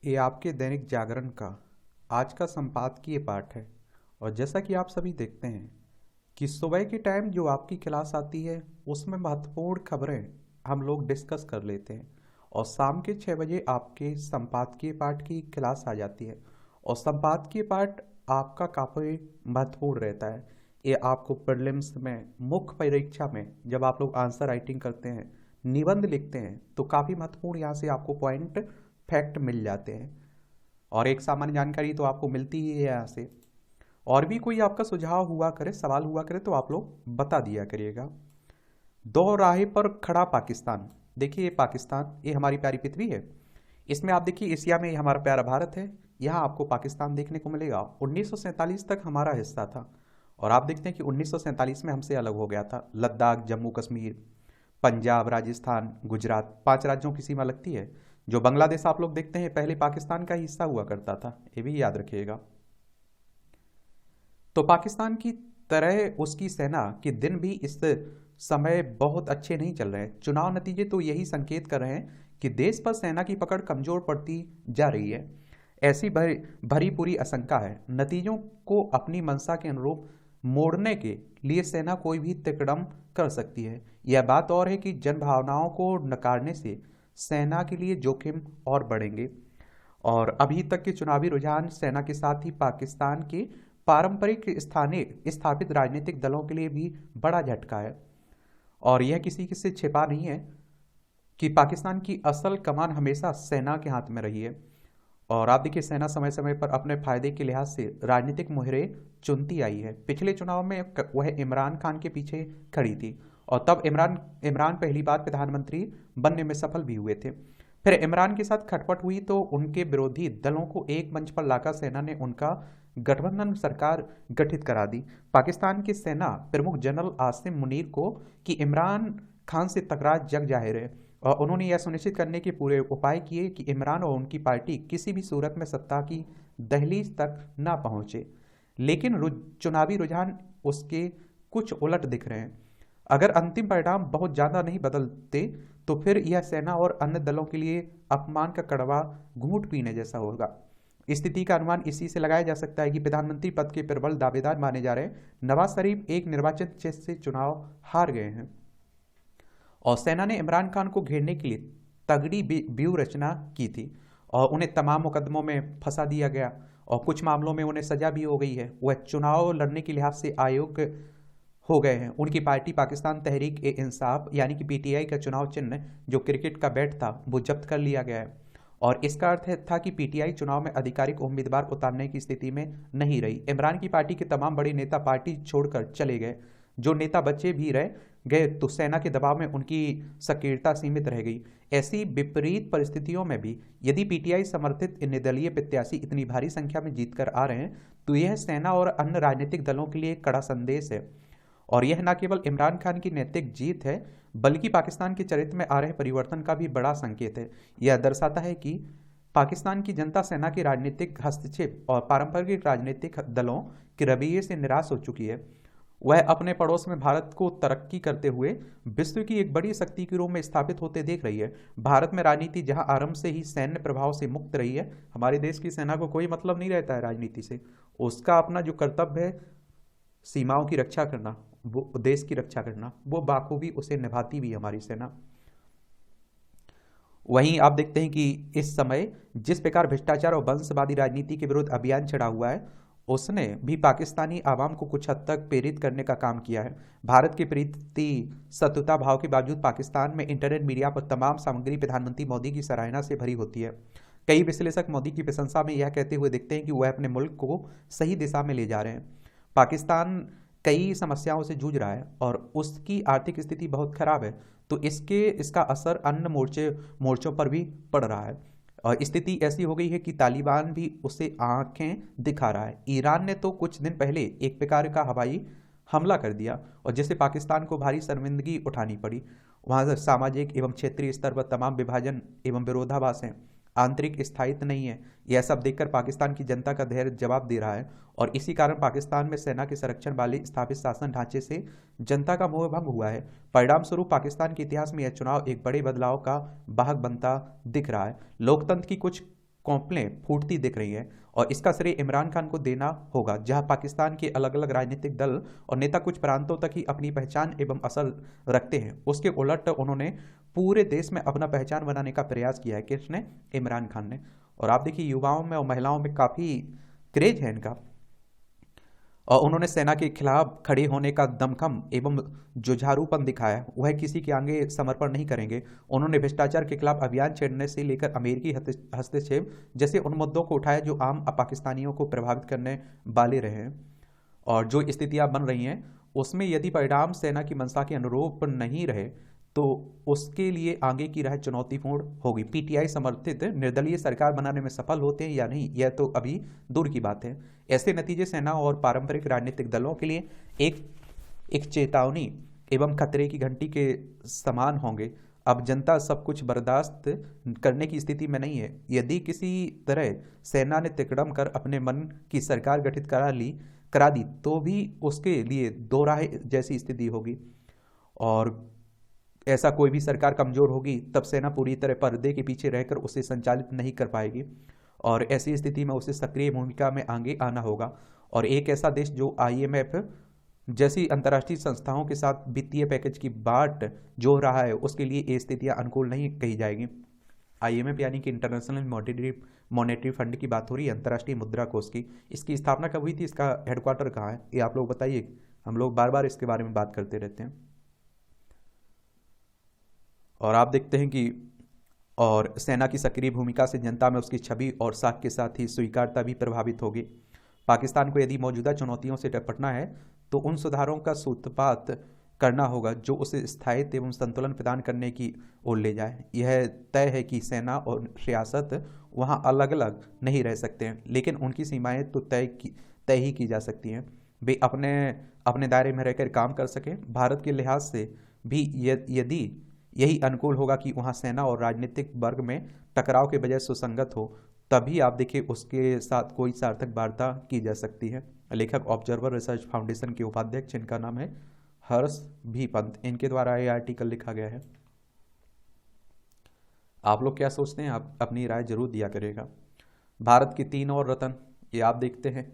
ये आपके दैनिक जागरण का आज का संपादकीय पाठ है। और जैसा कि आप सभी देखते हैं कि सुबह के टाइम जो आपकी क्लास आती है उसमें महत्वपूर्ण खबरें हम लोग डिस्कस कर लेते हैं, और शाम के 6 बजे आपके संपादकीय पाठ की क्लास आ जाती है। और संपादकीय पाठ आपका काफ़ी महत्वपूर्ण रहता है। ये आपको प्रीलिम्स में, मुख्य परीक्षा में जब आप लोग आंसर राइटिंग करते हैं, निबंध लिखते हैं, तो काफ़ी महत्वपूर्ण यहाँ से आपको पॉइंट फैक्ट मिल जाते हैं। और एक सामान्य जानकारी तो आपको मिलती ही है यहाँ से। और भी कोई आपका सुझाव हुआ करे, सवाल हुआ करे, तो आप लोग बता दिया करिएगा। दो राह पर खड़ा पाकिस्तान। देखिए ये पाकिस्तान, ये हमारी प्यारी पृथ्वी है। इसमें आप देखिए एशिया में ये हमारा प्यारा भारत है। यहाँ आपको पाकिस्तान देखने को मिलेगा। 1947 तक हमारा हिस्सा था। और आप देखते हैं कि 1947 में हमसे अलग हो गया था। लद्दाख, जम्मू कश्मीर, पंजाब, राजस्थान, गुजरात, 5 राज्यों की सीमा लगती है। जो बांग्लादेश आप लोग देखते हैं पहले पाकिस्तान का ही हिस्सा हुआ करता था, ये भी याद रखिएगा। तो पाकिस्तान की तरह उसकी सेना के दिन भी इस समय बहुत अच्छे नहीं चल रहे हैं। चुनाव नतीजे तो यही संकेत कर रहे हैं कि देश पर सेना की पकड़ कमजोर पड़ती जा रही है। ऐसी भरी भरी पूरी आशंका है नतीजों को अपनी मंशा के अनुरूप मोड़ने के लिए सेना कोई भी तिकड़म कर सकती है। यह बात और है कि जन भावनाओं को नकारने से सेना के लिए जोखिम और बढ़ेंगे। और अभी तक के चुनावी रुझान सेना के साथ ही पाकिस्तान के पारंपरिक स्थानीय स्थापित राजनीतिक दलों के लिए भी बड़ा झटका है। और यह किसी से छिपा नहीं है कि पाकिस्तान की असल कमान हमेशा सेना के हाथ में रही है। और आप देखिए सेना समय समय पर अपने फायदे के लिहाज से राजनीतिक मुहरे चुनती आई है। पिछले चुनाव में वह इमरान खान के पीछे खड़ी थी, और तब इमरान इमरान पहली बार प्रधानमंत्री बनने में सफल भी हुए थे। फिर इमरान के साथ खटपट हुई तो उनके विरोधी दलों को एक मंच पर लाकर सेना ने उनका गठबंधन सरकार गठित करा दी। पाकिस्तान के सेना प्रमुख जनरल आसिम मुनीर को कि इमरान खान से तकरार जग जाहिर है, और उन्होंने यह सुनिश्चित करने के पूरे उपाय किए कि इमरान और उनकी पार्टी किसी भी सूरत में सत्ता की दहलीज तक ना पहुंचे। लेकिन चुनावी रुझान उसके कुछ उलट दिख रहे हैं। अगर अंतिम परिणाम बहुत ज़्यादा नहीं बदलते तो फिर यह सेना और अन्य दलों के लिए अपमान का कड़वा घूंट पीने जैसा होगा। स्थिति का अनुमान इसी से लगाया जा सकता है कि प्रधानमंत्री पद के प्रबल दावेदार माने जा रहे नवाज शरीफ एक निर्वाचित क्षेत्र से चुनाव हार गए हैं, और सेना ने इमरान खान को घेरने के लिए तगड़ी व्यूह रचना की थी, और उन्हें तमाम मुकदमों में फंसा दिया गया, और कुछ मामलों में उन्हें सजा भी हो गई है। वह चुनाव लड़ने के लिहाज से आयोग हो गए हैं। उनकी पार्टी पाकिस्तान तहरीक ए इंसाफ यानी कि पीटीआई का चुनाव चिन्ह जो क्रिकेट का बैट था वो जब्त कर लिया गया है। और इसका अर्थ था कि पीटीआई चुनाव में आधिकारिक उम्मीदवार उतारने की स्थिति में नहीं रही। इमरान की पार्टी के तमाम बड़े नेता पार्टी छोड़कर चले गए। जो नेता बचे भी रह गए तो सेना के दबाव में उनकी सक्रियता सीमित रह गई। ऐसी विपरीत परिस्थितियों में भी यदि पीटीआई समर्थित निर्दलीय प्रत्याशी इतनी भारी संख्या में जीत कर आ रहे हैं तो यह सेना और अन्य राजनीतिक दलों के लिए एक कड़ा संदेश है। और यह न केवल इमरान खान की नैतिक जीत है बल्कि पाकिस्तान के चरित्र में आ रहे परिवर्तन का भी बड़ा संकेत है। यह दर्शाता है कि पाकिस्तान की जनता सेना के राजनीतिक हस्तक्षेप और पारंपरिक राजनीतिक दलों के रवैये से निराश हो चुकी है। वह अपने पड़ोस में भारत को तरक्की करते हुए विश्व की एक बड़ी शक्ति के रूप में स्थापित होते देख रही है। भारत में राजनीति जहां आरंभ से ही सैन्य प्रभाव से मुक्त रही है, हमारे देश की सेना को कोई मतलब नहीं रहता है राजनीति से। उसका अपना जो कर्तव्य है सीमाओं की रक्षा करना, वो देश की रक्षा करना, वो बाखूबी उसे निभाती भी हमारी सेना। वहीं आप देखते हैं कि इस समय जिस प्रकार भ्रष्टाचार और वंशवादी राजनीति के विरुद्ध अभियान छेड़ा हुआ है उसने भी पाकिस्तानी आवाम को कुछ हद तक प्रेरित करने का काम किया है। भारत के प्रति शत्रुता भाव के बावजूद पाकिस्तान में इंटरनेट मीडिया पर तमाम सामग्री प्रधानमंत्री मोदी की सराहना से भरी होती है। कई विश्लेषक मोदी की प्रशंसा में यह कहते हुए दिखते हैं कि वह अपने मुल्क को सही दिशा में ले जा रहे हैं। पाकिस्तान कई समस्याओं से जूझ रहा है और उसकी आर्थिक स्थिति बहुत खराब है, तो इसका असर अन्य मोर्चों पर भी पड़ रहा है। और स्थिति ऐसी हो गई है कि तालिबान भी उसे आंखें दिखा रहा है। ईरान ने तो कुछ दिन पहले एक प्रकार का हवाई हमला कर दिया और जिससे पाकिस्तान को भारी शर्मिंदगी उठानी पड़ी। वहाँ सामाजिक एवं क्षेत्रीय स्तर पर तमाम विभाजन एवं विरोधाभास हैं, आंतरिक स्थायित्व नहीं है। यह सब देखकर पाकिस्तान की जनता का धैर्य जवाब दे रहा है, और इसी कारण पाकिस्तान में सेना के संरक्षण वाले स्थापित शासन ढांचे से जनता का मोह भंग हुआ है। परिणाम स्वरूप पाकिस्तान के इतिहास में यह चुनाव एक बड़े बदलाव का वाहक बनता दिख रहा है। लोकतंत्र की कुछ कौंपलें फूटती दिख रही हैं और इसका श्रेय इमरान खान को देना होगा, जहां पाकिस्तान के अलग अलग राजनीतिक दल और नेता कुछ प्रांतों तक ही अपनी पहचान एवं असर रखते हैं। उसके उलट उन्होंने पूरे देश में अपना पहचान बनाने का प्रयास किया है। किसने? इमरान खान ने। और आप देखिए युवाओं में और महिलाओं में काफ़ी क्रेज है इनका, और उन्होंने सेना के खिलाफ खड़े होने का दमखम एवं जुझारूपन दिखाया। वह किसी के आगे समर्पण नहीं करेंगे। उन्होंने भ्रष्टाचार के खिलाफ अभियान छेड़ने से लेकर अमेरिकी हस्तक्षेप जैसे उन मुद्दों को उठाया जो आम पाकिस्तानियों को प्रभावित करने वाले रहे हैं। और जो स्थितियां बन रही हैं उसमें यदि परिणाम सेना की मंशा के अनुरूप नहीं रहे तो उसके लिए आगे की राह चुनौतीपूर्ण होगी। पीटीआई समर्थित निर्दलीय सरकार बनाने में सफल होते हैं या नहीं, यह तो अभी दूर की बात है। ऐसे नतीजे सेना और पारंपरिक राजनीतिक दलों के लिए एक एक चेतावनी एवं खतरे की घंटी के समान होंगे। अब जनता सब कुछ बर्दाश्त करने की स्थिति में नहीं है। यदि किसी तरह सेना ने तिकड़म कर अपने मन की सरकार गठित करा दी तो भी उसके लिए दो राह जैसी स्थिति होगी, और ऐसा कोई भी सरकार कमजोर होगी तब सेना पूरी तरह पर्दे के पीछे रहकर उसे संचालित नहीं कर पाएगी, और ऐसी स्थिति में उसे सक्रिय भूमिका में आगे आना होगा। और एक ऐसा देश जो आईएमएफ जैसी अंतर्राष्ट्रीय संस्थाओं के साथ वित्तीय पैकेज की बात जो रहा है उसके लिए ये स्थितियां अनुकूल नहीं कही जाएगी। आईएमएफ यानी कि इंटरनेशनल मॉनेटरी फंड की बात हो रही है, अंतर्राष्ट्रीय मुद्रा कोष की। इसकी स्थापना कब हुई थी? इसका हेडक्वार्टर कहाँ है ये आप लोग बताइए। हम लोग बार बार इसके बारे में बात करते रहते हैं। और आप देखते हैं कि और सेना की सक्रिय भूमिका से जनता में उसकी छवि और साख के साथ ही स्वीकारता भी प्रभावित होगी। पाकिस्तान को यदि मौजूदा चुनौतियों से निपटना है तो उन सुधारों का सूत्रपात करना होगा जो उसे स्थायित्व एवं संतुलन प्रदान करने की ओर ले जाए। यह तय है कि सेना और सियासत वहां अलग अलग नहीं रह सकते हैं, लेकिन उनकी सीमाएं तो तय ही की जा सकती हैं। वे अपने अपने दायरे में रहकर काम कर सकें। भारत के लिहाज से भी यदि यही अनुकूल होगा कि वहाँ सेना और राजनीतिक वर्ग में टकराव के बजाय सुसंगत हो, तभी आप देखिए उसके साथ कोई सार्थक वार्ता की जा सकती है। लेखक ऑब्जर्वर रिसर्च फाउंडेशन के उपाध्यक्ष, इनका नाम है हर्ष भी पंत, इनके द्वारा ये आर्टिकल लिखा गया है। आप लोग क्या सोचते हैं? आप अपनी राय जरूर दिया करेगा। भारत की 3 और रत्न, ये आप देखते हैं।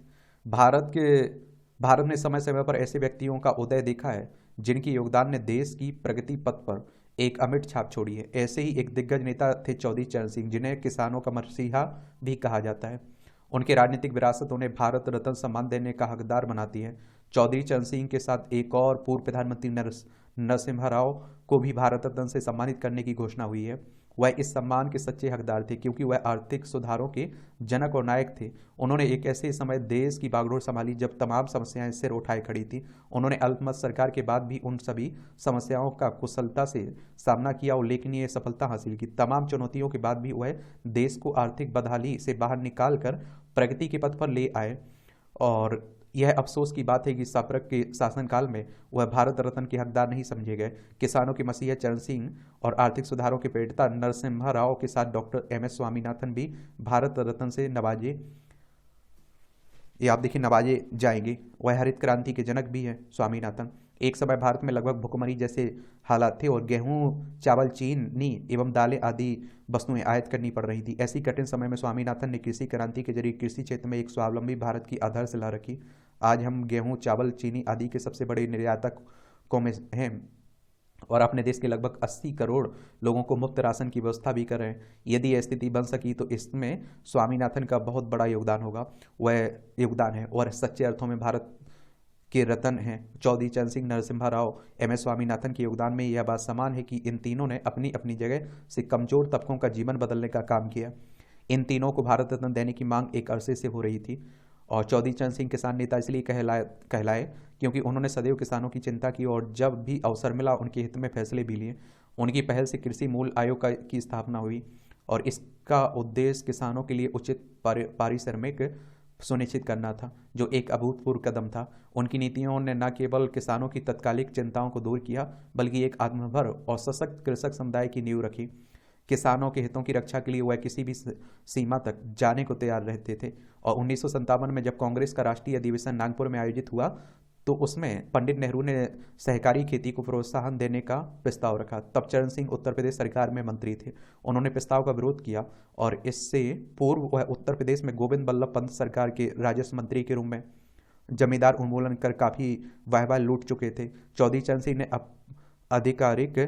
भारत ने समय समय पर ऐसे व्यक्तियों का उदय देखा है जिनके योगदान ने देश की प्रगति पथ पर एक अमिट छाप छोड़ी है। ऐसे ही एक दिग्गज नेता थे चौधरी चरण सिंह, जिन्हें किसानों का मसीहा भी कहा जाता है। उनकी राजनीतिक विरासत उन्हें भारत रत्न सम्मान देने का हकदार बनाती है। चौधरी चरण सिंह के साथ एक और पूर्व प्रधानमंत्री नरसिम्हा राव को भी भारत रत्न से सम्मानित करने की घोषणा हुई है। वह इस सम्मान के सच्चे हकदार थे क्योंकि वह आर्थिक सुधारों के जनक और नायक थे। उन्होंने एक ऐसे समय देश की बागडोर संभाली जब तमाम समस्याएं सिर उठाए खड़ी थी। उन्होंने अल्पमत सरकार के बाद भी उन सभी समस्याओं का कुशलता से सामना किया और उल्लेखनीय सफलता हासिल की। तमाम चुनौतियों के बाद भी वह देश को आर्थिक बदहाली से बाहर निकाल कर प्रगति के पथ पर ले आए। और यह अफसोस की बात है कि सापरक के शासनकाल में वह भारत रत्न के हकदार नहीं समझे गए। किसानों के मसीहा चरण सिंह और आर्थिक सुधारों के प्रेरता नरसिम्हा राव के साथ डॉक्टर एमएस स्वामीनाथन भी भारत रत्न से नवाजे जाएंगे। वह हरित क्रांति के जनक भी हैं स्वामीनाथन। एक समय भारत में लगभग भुखमरी जैसे हालात थे और गेहूं, चावल, चीनी एवं दालें आदि वस्तुएं आयात करनी पड़ रही थी। ऐसी कठिन समय में स्वामीनाथन ने कृषि क्रांति के जरिए कृषि क्षेत्र में एक स्वावलंबी भारत की आधारशिला रखी। आज हम गेहूं, चावल, चीनी आदि के सबसे बड़े निर्यातकों में हैं और अपने देश के लगभग 80 करोड़ लोगों को मुफ्त राशन की व्यवस्था भी कर रहे हैं। यदि यह स्थिति बन सकी तो इसमें स्वामीनाथन का बहुत बड़ा योगदान होगा। वह योगदान है और सच्चे अर्थों में भारत के रत्न हैं। चौधरी चरण सिंह, नरसिम्हा राव, एमएस स्वामीनाथन के योगदान में यह बात समान है कि इन तीनों ने अपनी अपनी जगह से कमजोर तबकों का जीवन बदलने का काम किया। इन तीनों को भारत रत्न देने की मांग एक अरसे से हो रही थी और चौधरी चरण सिंह किसान नेता इसलिए कहलाए क्योंकि उन्होंने सदैव किसानों की चिंता की और जब भी अवसर मिला उनके हित में फैसले भी लिए। उनकी पहल से कृषि मूल्य आयोग की स्थापना हुई और इसका उद्देश्य किसानों के लिए उचित पारिश्रमिक सुनिश्चित करना था, जो एक अभूतपूर्व कदम था। उनकी नीतियों ने न केवल किसानों की तत्कालिक चिंताओं को दूर किया बल्कि एक आत्मनिर्भर और सशक्त कृषक समुदाय की नींव रखी। किसानों के हितों की रक्षा के लिए वह किसी भी सीमा तक जाने को तैयार रहते थे और 1957 में जब कांग्रेस का राष्ट्रीय अधिवेशन नागपुर में आयोजित हुआ तो उसमें पंडित नेहरू ने सहकारी खेती को प्रोत्साहन देने का प्रस्ताव रखा। तब चरण सिंह उत्तर प्रदेश सरकार में मंत्री थे। उन्होंने प्रस्ताव का विरोध किया और इससे पूर्व वह उत्तर प्रदेश में गोविंद बल्लभ पंत सरकार के राजस्व मंत्री के रूप में जमींदार उन्मूलन कर काफ़ी वाहवाही लूट चुके थे। चौधरी चरण सिंह ने आधिकारिक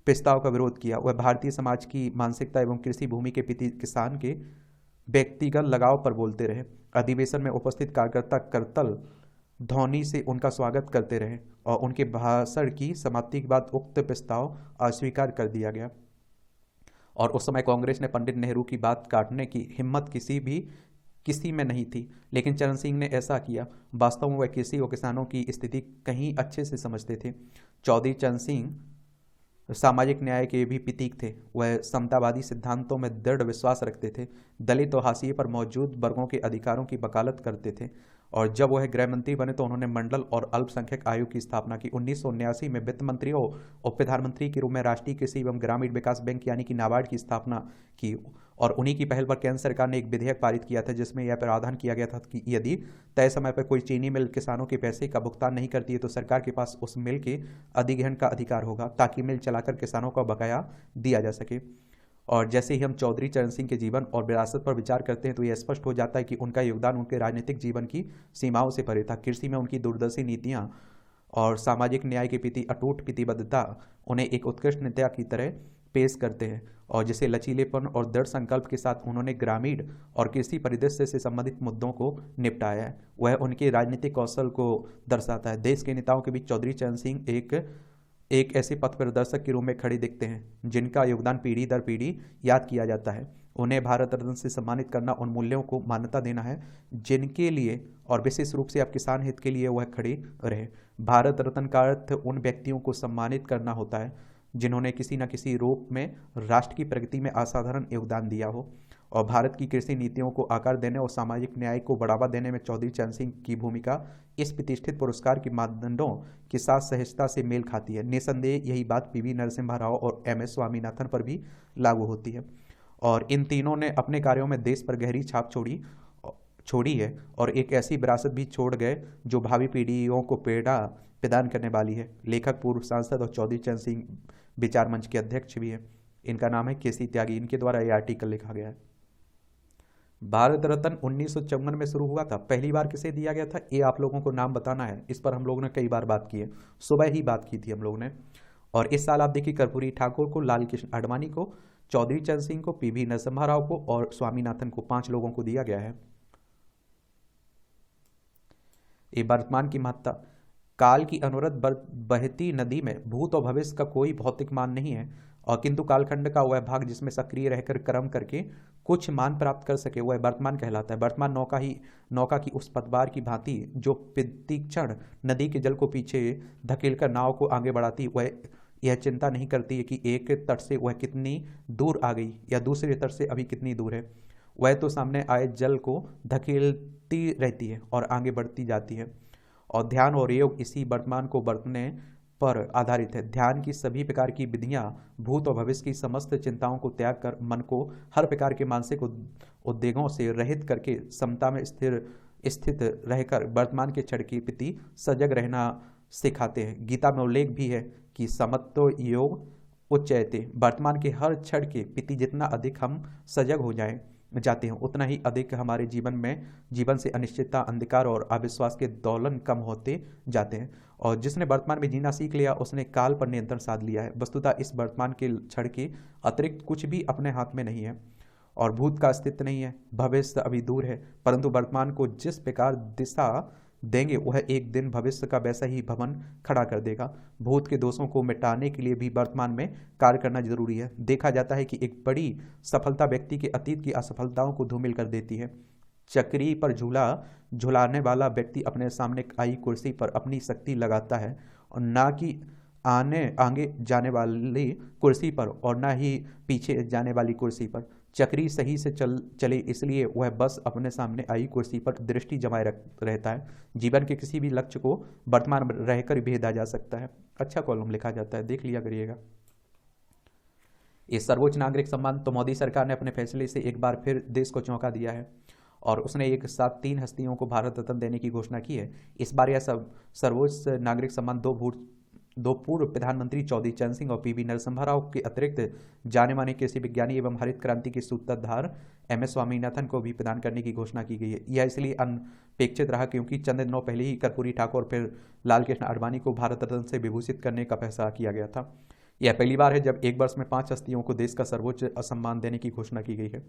प्रस्ताव का विरोध किया। वह भारतीय समाज की मानसिकता एवं कृषि भूमि के प्रति किसान के व्यक्तिगत लगाव पर बोलते रहे। अधिवेशन में उपस्थित कार्यकर्ता करतल ध्वनि से उनका स्वागत करते रहे और उनके भाषण की समाप्ति के बाद उक्त प्रस्ताव अस्वीकार कर दिया गया। और उस समय कांग्रेस ने पंडित नेहरू की बात काटने की हिम्मत किसी में नहीं थी, लेकिन चरण सिंह ने ऐसा किया। वास्तव में वह कृषि और किसानों की स्थिति कहीं अच्छे से समझते थे। चौधरी चरण सिंह सामाजिक न्याय के भी प्रतीक थे। वह समतावादी सिद्धांतों में दृढ़ विश्वास रखते थे, दलित और हाशिए पर मौजूद वर्गों के अधिकारों की वकालत करते थे। और जब वह गृह मंत्री बने तो उन्होंने मंडल और अल्पसंख्यक आयोग की स्थापना की। 1979 में वित्त मंत्री और प्रधानमंत्री के रूप में राष्ट्रीय कृषि एवं ग्रामीण विकास बैंक यानी कि नाबार्ड की स्थापना की। और उन्हीं की पहल पर केंद्र सरकार ने एक विधेयक पारित किया था जिसमें यह प्रावधान किया गया था कि यदि तय समय पर कोई चीनी मिल किसानों के पैसे का भुगतान नहीं करती है तो सरकार के पास उस मिल के अधिग्रहण का अधिकार होगा, ताकि मिल चलाकर किसानों का बकाया दिया जा सके। और जैसे ही हम चौधरी चरण सिंह के जीवन और विरासत पर विचार करते हैं तो यह स्पष्ट हो जाता है कि उनका योगदान उनके राजनीतिक जीवन की सीमाओं से परे था। कृषि में उनकी दूरदर्शी नीतियां और सामाजिक न्याय के प्रति अटूट प्रतिबद्धता उन्हें एक उत्कृष्ट नेता की तरह पेश करते हैं, और जिसे लचीलेपन और दृढ़ संकल्प के साथ उन्होंने ग्रामीण और कृषि परिदृश्य से संबंधित मुद्दों को निपटाया है, वह उनके राजनीतिक कौशल को दर्शाता है। देश के नेताओं के बीच चौधरी चरण सिंह एक ऐसे पथ प्रदर्शक के रूप में खड़े दिखते हैं जिनका योगदान पीढ़ी दर पीढ़ी याद किया जाता है। उन्हें भारत रत्न से सम्मानित करना उन मूल्यों को मान्यता देना है जिनके लिए और विशेष रूप से अब किसान हित के लिए वह खड़े रहे। भारत रत्न का अर्थ उन व्यक्तियों को सम्मानित करना होता है जिन्होंने किसी न किसी रूप में राष्ट्र की प्रगति में असाधारण योगदान दिया हो। और भारत की कृषि नीतियों को आकार देने और सामाजिक न्याय को बढ़ावा देने में चौधरी चरण सिंह की भूमिका इस प्रतिष्ठित पुरस्कार के मानदंडों के साथ सहजता से मेल खाती है। निसंदेह यही बात पीवी नरसिम्हा राव और एम.एस. स्वामीनाथन पर भी लागू होती है। और इन तीनों ने अपने कार्यों में देश पर गहरी छाप छोड़ी है और एक ऐसी विरासत भी छोड़ गए जो भावी पीढ़ियों को प्रेरणा प्रदान करने वाली है। लेखक, पूर्व सांसद और चौधरी चरण सिंह विचार मंच के अध्यक्ष भी है। इनका नाम है केसी त्यागी। इनके द्वारा यह आर्टिकल लिखा गया है। भारत रत्न 1954 में शुरू हुआ था। पहली बार किसे दिया गया था ये आप लोगों को नाम बताना है। इस पर हम लोगों ने कई बार बात की है, सुबह ही बात की थी हम लोगों ने। और इस साल आप देखिए कर्पूरी ठाकुर को, लाल कृष्ण आडवाणी को, चौधरी चरण सिंह को, पीवी नरसिम्हा राव को और स्वामीनाथन को, 5 लोगों को दिया गया है। ये वर्तमान की महत्ता। काल की अनवरत बहती नदी में भूत और भविष्य का कोई भौतिक मान नहीं है, और किंतु कालखंड का वह भाग जिसमें सक्रिय रहकर कर्म करके कुछ मान प्राप्त कर सके वह वर्तमान कहलाता है। वर्तमान नौका की उस पतवार की भांति जो प्रतिक्षण नदी के जल को पीछे धकेलकर नाव को आगे बढ़ाती, वह यह चिंता नहीं करती है कि एक तट से वह कितनी दूर आ गई या दूसरे तट से अभी कितनी दूर है। वह तो सामने आए जल को धकेलती रहती है और आगे बढ़ती जाती है। और ध्यान और योग इसी वर्तमान को बरतने पर आधारित है। ध्यान की सभी प्रकार की विधियां भूत और भविष्य की समस्त चिंताओं को त्याग कर मन को हर प्रकार के मानसिक उद्वेगों से रहित करके समता में स्थित रहकर वर्तमान के क्षण के प्रति सजग रहना सिखाते हैं। गीता में उल्लेख भी है कि समत्व योग उच्चयते। वर्तमान के हर क्षण के प्रति जितना अधिक हम सजग हो जाते हैं उतना ही अधिक हमारे जीवन से अनिश्चितता, अंधकार और अविश्वास के दौलन कम होते जाते हैं। और जिसने वर्तमान में जीना सीख लिया उसने काल पर नियंत्रण साध लिया है। वस्तुतः इस वर्तमान के क्षण के अतिरिक्त कुछ भी अपने हाथ में नहीं है और भूत का अस्तित्व नहीं है। भविष्य अभी दूर है, परंतु वर्तमान को जिस प्रकार दिशा देंगे वह एक दिन भविष्य का वैसा ही भवन खड़ा कर देगा। भूत के दोषों को मिटाने के लिए भी वर्तमान में कार्य करना जरूरी है। देखा जाता है कि एक बड़ी सफलता व्यक्ति के अतीत की असफलताओं को धूमिल कर देती है। चक्री पर झुलाने वाला व्यक्ति अपने सामने आई कुर्सी पर अपनी शक्ति लगाता है और ना कि आगे जाने वाली कुर्सी पर और ना ही पीछे जाने वाली कुर्सी पर। चक्री सही से चले इसलिए वह बस अपने सामने आई कुर्सी पर दृष्टि जमाए रहता है। जीवन के किसी भी लक्ष्य को वर्तमान रहकर भेदा जा सकता है। अच्छा कॉलम लिखा जाता है, देख लिया करिएगा। ये सर्वोच्च नागरिक सम्मान तो मोदी सरकार ने अपने फैसले से एक बार फिर देश को चौंका दिया है। और उसने एक साथ 3 हस्तियों को भारत रत्न देने की घोषणा की है। इस बार यह सब सर्वोच्च नागरिक सम्मान दो पूर्व प्रधानमंत्री चौधरी चरण सिंह और पीवी नरसिम्हा राव के अतिरिक्त जाने माने कृषि विज्ञानी एवं हरित क्रांति के सूत्रधार एम एस स्वामीनाथन को भी प्रदान करने की घोषणा की गई है। यह इसलिए अनपेक्षित रहा क्योंकि चंद दिनों पहले ही कर्पूरी ठाकुर और फिर लालकृष्ण आडवाणी को भारत रत्न से विभूषित करने का फैसला किया गया था। यह पहली बार है जब एक वर्ष में 5 हस्तियों को देश का सर्वोच्च सम्मान देने की घोषणा की गई है।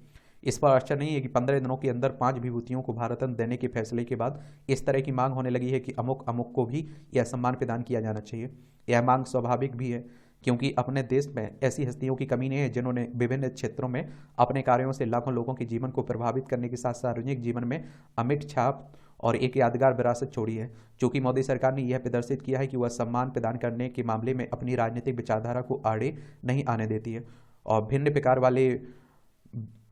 इस पर आश्चर्य नहीं है कि 15 दिनों के अंदर 5 विभूतियों को भारत रत्न देने के फैसले के बाद इस तरह की मांग होने लगी है कि अमुक अमुक को भी यह सम्मान प्रदान किया जाना चाहिए। यह मांग स्वाभाविक भी है क्योंकि अपने देश में ऐसी हस्तियों की कमी नहीं है जिन्होंने विभिन्न क्षेत्रों में अपने कार्यों से लाखों लोगों के जीवन को प्रभावित करने के साथ सार्वजनिक जीवन में अमिट छाप और एक यादगार विरासत छोड़ी है। चूंकि मोदी सरकार ने यह प्रदर्शित किया है कि वह सम्मान प्रदान करने के मामले में अपनी राजनीतिक विचारधारा को आड़े नहीं आने देती है और भिन्न प्रकार वाले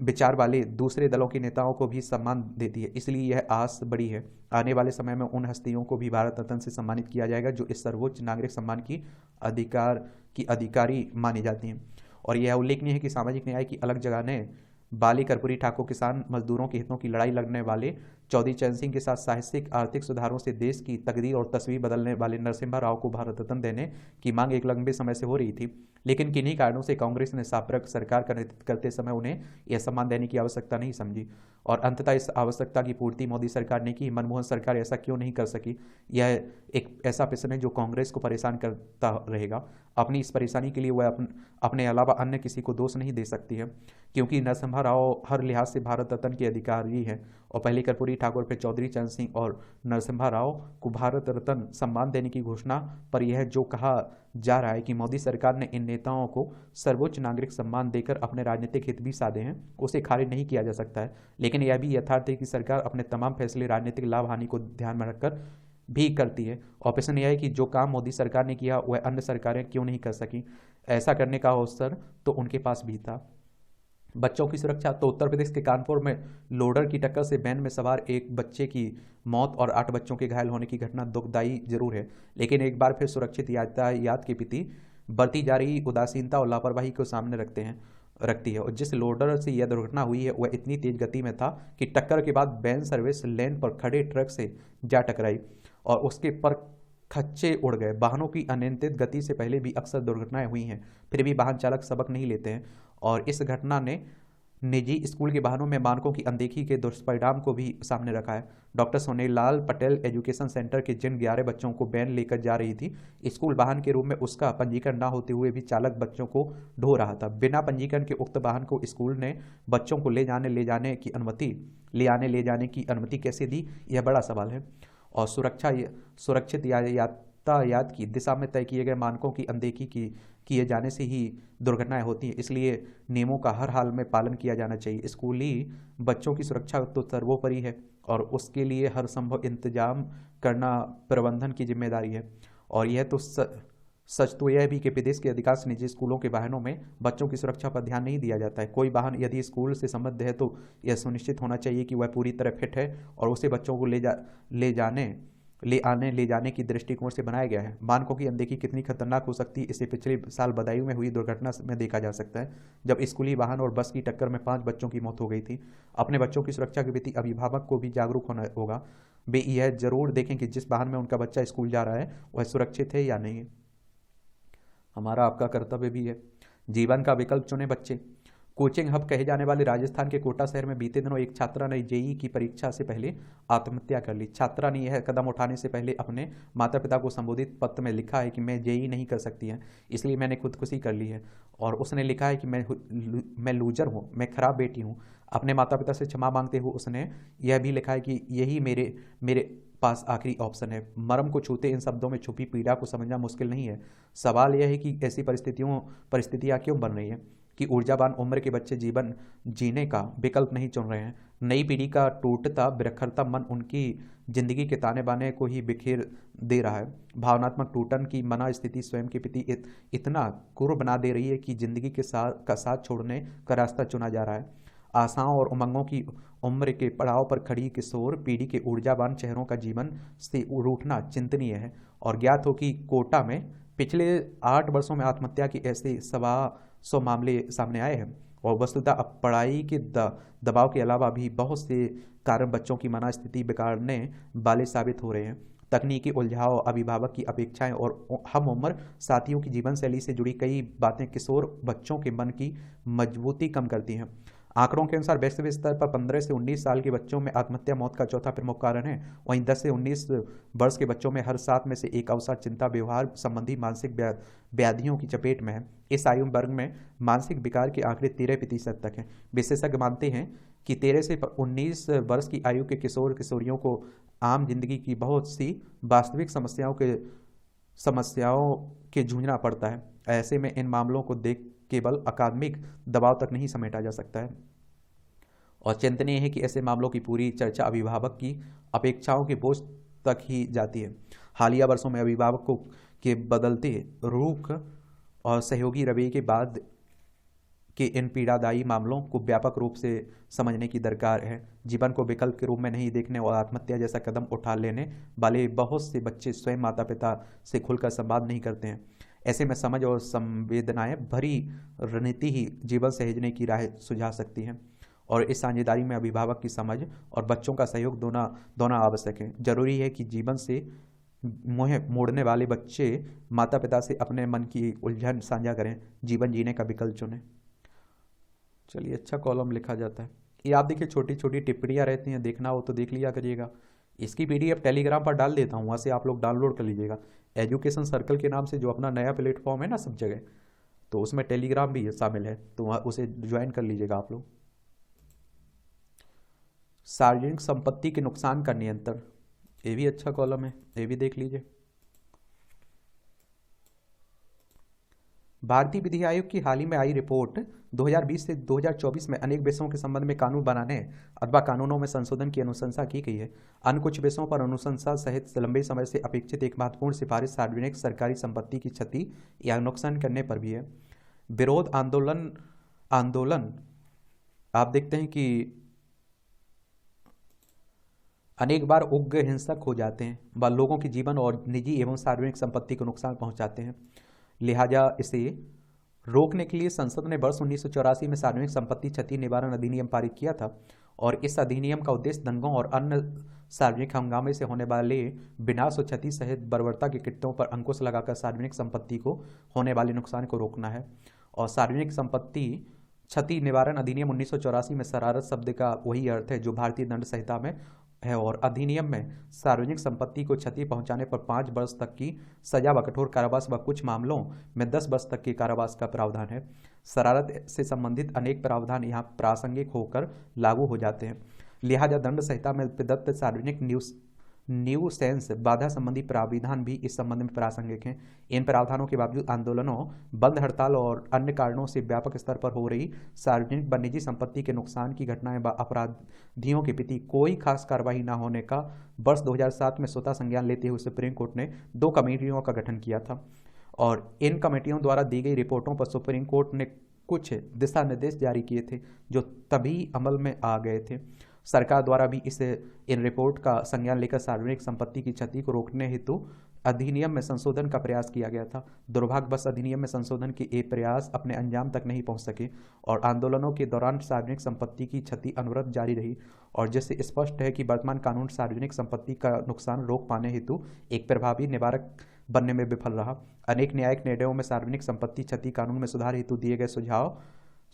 विचार वाले दूसरे दलों के नेताओं को भी सम्मान देती है, इसलिए यह आस बड़ी है आने वाले समय में उन हस्तियों को भी भारत रत्न से सम्मानित किया जाएगा जो इस सर्वोच्च नागरिक सम्मान की अधिकारी मानी जाती हैं। और यह उल्लेखनीय है कि सामाजिक न्याय की अलग जगह बाली कर्पूरी ठाकुर किसान मजदूरों के हितों की लड़ाई लड़ने वाले चौधरी चरण सिंह के साथ साहसिक आर्थिक सुधारों से देश की तकदीर और तस्वीर बदलने वाले नरसिम्हा राव को भारत रत्न देने की मांग एक लंबे समय से हो रही थी, लेकिन किन्हीं कारणों से कांग्रेस ने साम्प्रक सरकार का नेतृत्व करते समय उन्हें यह सम्मान देने की आवश्यकता नहीं समझी और अंततः इस आवश्यकता की पूर्ति मोदी सरकार ने की। मनमोहन सरकार ऐसा क्यों नहीं कर सकी, यह एक ऐसा प्रश्न है जो कांग्रेस को परेशान करता रहेगा। अपनी इस परेशानी के लिए वह अपने अलावा अन्य किसी को दोष नहीं दे सकती है क्योंकि नरसिम्हा राव हर लिहाज से भारत रत्न के अधिकारी हैं और पहले कर्पूरी ठाकुर फिर चौधरी चरण सिंह और नरसिम्हा राव को भारत रत्न सम्मान देने की घोषणा पर यह जो कहा जा रहा है कि मोदी सरकार ने इन नेताओं को सर्वोच्च नागरिक सम्मान देकर अपने राजनीतिक हित भी साधे हैं, उसे खारिज नहीं किया जा सकता है। लेकिन यह भी यथार्थ है कि सरकार अपने तमाम फैसले राजनीतिक लाभ हानि को ध्यान में रखकर भी करती है और प्रश्न यह है कि जो काम मोदी सरकार ने किया वह अन्य सरकारें क्यों नहीं कर सकी। ऐसा करने का अवसर तो उनके पास भी था। बच्चों की सुरक्षा तो उत्तर प्रदेश के कानपुर में लोडर की टक्कर से वैन में सवार एक बच्चे की मौत और 8 बच्चों के घायल होने की घटना दुखदायी जरूर है, लेकिन एक बार फिर सुरक्षित यातायात के प्रति बढ़ती जा रही उदासीनता और लापरवाही को सामने रखती है। और जिस लोडर से यह दुर्घटना हुई है वह इतनी तेज गति में था कि टक्कर के बाद वैन सर्विस लेन पर खड़े ट्रक से जा टकराई और उसके पर खच्चे उड़ गए। वाहनों की अनियंत्रित गति से पहले भी अक्सर दुर्घटनाएं हुई हैं, फिर भी वाहन चालक सबक नहीं लेते हैं और इस घटना ने निजी स्कूल के वाहनों में मानकों की अनदेखी के दुष्परिणाम को भी सामने रखा है। Doctor Sonelal Patel education centre के जिन 11 बच्चों को वैन लेकर जा रही थी, स्कूल वाहन के रूप में उसका पंजीकरण न होते हुए भी चालक बच्चों को ढो रहा था। बिना पंजीकरण के उक्त वाहन को स्कूल ने बच्चों को ले आने ले जाने की अनुमति कैसे दी, यह बड़ा सवाल है। और सुरक्षित यातायात की दिशा में तय किए गए मानकों की अनदेखी किए जाने से ही दुर्घटनाएं होती हैं, इसलिए नियमों का हर हाल में पालन किया जाना चाहिए। स्कूली बच्चों की सुरक्षा तो सर्वोपरि है और उसके लिए हर संभव इंतजाम करना प्रबंधन की जिम्मेदारी है। और यह तो सच तो यह भी कि प्रदेश के अधिकांश निजी स्कूलों के वाहनों में बच्चों की सुरक्षा पर ध्यान नहीं दिया जाता है। कोई वाहन यदि स्कूल से संबद्ध है तो यह सुनिश्चित होना चाहिए कि वह पूरी तरह फिट है और उसे बच्चों को ले जाने की दृष्टिकोण से बनाया गया है। मानकों की अनदेखी कितनी खतरनाक हो सकती है इसे पिछले साल बदायूं में हुई दुर्घटना में देखा जा सकता है, जब स्कूली वाहन और बस की टक्कर में 5 बच्चों की मौत हो गई थी। अपने बच्चों की सुरक्षा के प्रति अभिभावक को भी जागरूक होना होगा। वे यह जरूर देखें कि जिस वाहन में उनका बच्चा स्कूल जा रहा है वह सुरक्षित है या नहीं है। हमारा आपका कर्तव्य भी है। जीवन का विकल्प चुने बच्चे। कोचिंग हब कहे जाने वाले राजस्थान के कोटा शहर में बीते दिनों एक छात्रा ने जेईई की परीक्षा से पहले आत्महत्या कर ली। छात्रा ने यह कदम उठाने से पहले अपने माता पिता को संबोधित पत्र में लिखा है कि मैं जेईई नहीं कर सकती है, इसलिए मैंने खुदकुशी कर ली है। और उसने लिखा है कि मैं लूजर हूँ, मैं खराब बेटी हूँ। अपने माता पिता से क्षमा मांगते हुए उसने यह भी लिखा है कि यही मेरे पास आखिरी ऑप्शन है। मर्म को छूते इन शब्दों में छुपी पीड़ा को समझना मुश्किल नहीं है। सवाल यह है कि ऐसी परिस्थितियां क्यों बन रही हैं कि ऊर्जावान उम्र के बच्चे जीवन जीने का विकल्प नहीं चुन रहे हैं। नई पीढ़ी का टूटता बिरखरता मन उनकी जिंदगी के ताने बाने को ही बिखेर दे रहा है। भावनात्मक टूटन की मना स्थिति स्वयं के प्रति इतना क्रूर बना दे रही है कि जिंदगी के साथ छोड़ने का रास्ता चुना जा रहा है। आशाओं और उमंगों की उम्र के पड़ाव पर खड़ी किशोर पीढ़ी के ऊर्जावान चेहरों का जीवन से रूठना चिंतनीय है। और ज्ञात हो कि कोटा में पिछले 8 वर्षों में आत्महत्या की ऐसे 125 मामले सामने आए हैं। और वस्तुतः अब पढ़ाई के दबाव के अलावा भी बहुत से कारण बच्चों की मनस्थिति बिगाड़ने वाले साबित हो रहे हैं। तकनीकी उलझाव, अभिभावक की अपेक्षाएं और हम उम्र साथियों की जीवन शैली से जुड़ी कई बातें किशोर बच्चों के मन की मजबूती कम करती हैं। आंकड़ों के अनुसार वैश्विक स्तर पर 15 से 19 साल के बच्चों में आत्महत्या मौत का चौथा प्रमुख कारण है। वहीं 10 से 19 वर्ष के बच्चों में हर 7 में से एक अवसर चिंता, व्यवहार संबंधी मानसिक व्याधियों की चपेट में है। इस आयु वर्ग में मानसिक विकार के आंकड़े 13% तक हैं। विशेषज्ञ मानते हैं कि 13 से 19 वर्ष की आयु के किशोर किशोरियों को आम जिंदगी की बहुत सी वास्तविक समस्याओं के जूझना पड़ता है। ऐसे में इन मामलों को देख केवल अकादमिक दबाव तक नहीं समेटा जा सकता है। और चिंतनीय है कि ऐसे मामलों की पूरी चर्चा अभिभावक की अपेक्षाओं के बोझ तक ही जाती है। हालिया वर्षों में अभिभावकों के बदलते रुख और सहयोगी रवैये के बाद के इन पीड़ादायी मामलों को व्यापक रूप से समझने की दरकार है। जीवन को विकल्प के रूप में नहीं देखने और आत्महत्या जैसा कदम उठा लेने वाले बहुत से बच्चे स्वयं माता पिता से खुलकर संवाद नहीं करते हैं। ऐसे में समझ और संवेदनाएं भरी रणनीति ही जीवन सहेजने की राह सुझा सकती है। और इस साझेदारी में अभिभावक की समझ और बच्चों का सहयोग दोनों आवश्यक है। जरूरी है कि जीवन से मुँह मोड़ने वाले बच्चे माता पिता से अपने मन की उलझन साझा करें, जीवन जीने का विकल्प चुनें। चलिए, अच्छा कॉलम लिखा जाता है। ये आप देखिए, छोटी छोटी टिप्पणियाँ रहती हैं, देखना हो तो देख लिया करिएगा। इसकी PDF टेलीग्राम पर डाल देता हूँ, वहाँ से आप लोग डाउनलोड कर लीजिएगा। एजुकेशन सर्कल के नाम से जो अपना नया प्लेटफॉर्म है ना सब जगह, तो उसमें टेलीग्राम भी शामिल है, तो वहाँ उसे ज्वाइन कर लीजिएगा आप लोग। सार्वजनिक संपत्ति के नुकसान का नियंत्रण, ये भी अच्छा कॉलम है, ये भी देख लीजिए। भारतीय विधि आयोग की हाल ही में आई रिपोर्ट 2020 से 2024 में अनेक विषयों के संबंध में कानून बनाने अथवा कानूनों में संशोधन की अनुशंसा की गई है। अन्य कुछ विषयों पर अनुशंसा सहित लंबे समय से अपेक्षित एक महत्वपूर्ण सिफारिश सार्वजनिक सरकारी संपत्ति की क्षति या नुकसान करने पर भी है। विरोध आंदोलन आप देखते हैं कि अनेक बार उग्र हिंसक हो जाते हैं व लोगों के जीवन और निजी एवं सार्वजनिक संपत्ति को नुकसान पहुंचाते हैं। लिहाजा इसे रोकने के लिए संसद ने वर्ष 1984 में सार्वजनिक संपत्ति क्षति निवारण अधिनियम पारित किया था। और इस अधिनियम का उद्देश्य दंगों और अन्य सार्वजनिक हंगामे से होने वाले विनाश और क्षति सहित बर्बरता के कृत्यों पर अंकुश लगाकर सार्वजनिक संपत्ति को होने वाले नुकसान को रोकना है। और सार्वजनिक संपत्ति क्षति निवारण अधिनियम 1984 में शरारत शब्द का वही अर्थ है जो भारतीय दंड संहिता में है। और अधिनियम में सार्वजनिक संपत्ति को क्षति पहुंचाने पर 5 वर्ष तक की सजा व कठोर कारावास व कुछ मामलों में 10 वर्ष तक के कारावास का प्रावधान है। शरारत से संबंधित अनेक प्रावधान यहाँ प्रासंगिक होकर लागू हो जाते हैं। लिहाजा दंड संहिता में प्रदत्त सार्वजनिक न्यूसेंस बाधा संबंधी प्राविधान भी इस संबंध में प्रासंगिक हैं। इन प्रावधानों के बावजूद आंदोलनों, बंद हड़ताल और अन्य कारणों से व्यापक स्तर पर हो रही सार्वजनिक व निजी संपत्ति के नुकसान की घटनाएं व अपराधियों के प्रति कोई खास कार्रवाई न होने का वर्ष 2007 में स्वतः संज्ञान लेते हुए सुप्रीम कोर्ट ने 2 कमेटियों का गठन किया था। और इन कमेटियों द्वारा दी गई रिपोर्टों पर सुप्रीम कोर्ट ने कुछ दिशा निर्देश जारी किए थे जो तभी अमल में आ गए थे। सरकार द्वारा भी इन रिपोर्ट का संज्ञान लेकर सार्वजनिक संपत्ति की क्षति को रोकने हेतु अधिनियम में संशोधन का प्रयास किया गया था। दुर्भाग्यवश अधिनियम में संशोधन के ये प्रयास अपने अंजाम तक नहीं पहुंच सके और आंदोलनों के दौरान सार्वजनिक संपत्ति की क्षति अनवरत जारी रही। और जिससे स्पष्ट है कि वर्तमान कानून सार्वजनिक संपत्ति का नुकसान रोक पाने हेतु एक प्रभावी निवारक बनने में विफल रहा। अनेक न्यायिक निर्णयों में सार्वजनिक संपत्ति क्षति कानून में सुधार हेतु दिए गए